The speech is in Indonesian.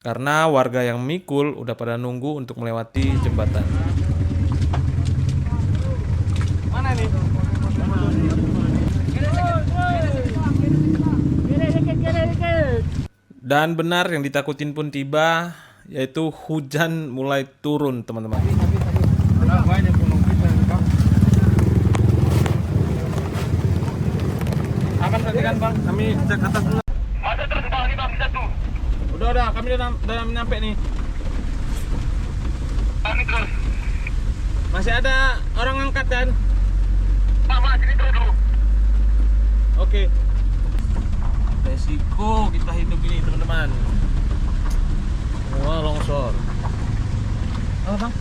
Karena warga yang mikul udah pada nunggu untuk melewati jembatan. Mana nih? Dan benar yang ditakutin pun tiba, yaitu hujan mulai turun, teman-teman. Banyak gunung kita nih, Bang. Akan perhatikan, Bang. Kami cek atas dulu. Ada terus bang, ini bang, satu. Udah, kami udah nyampe nih. Kami terus. Masih ada orang angkat kan? Pak, sini terus dulu. Oke. Resiko kita hidup ini, teman-teman. Wah, longsor. Apa, Bang?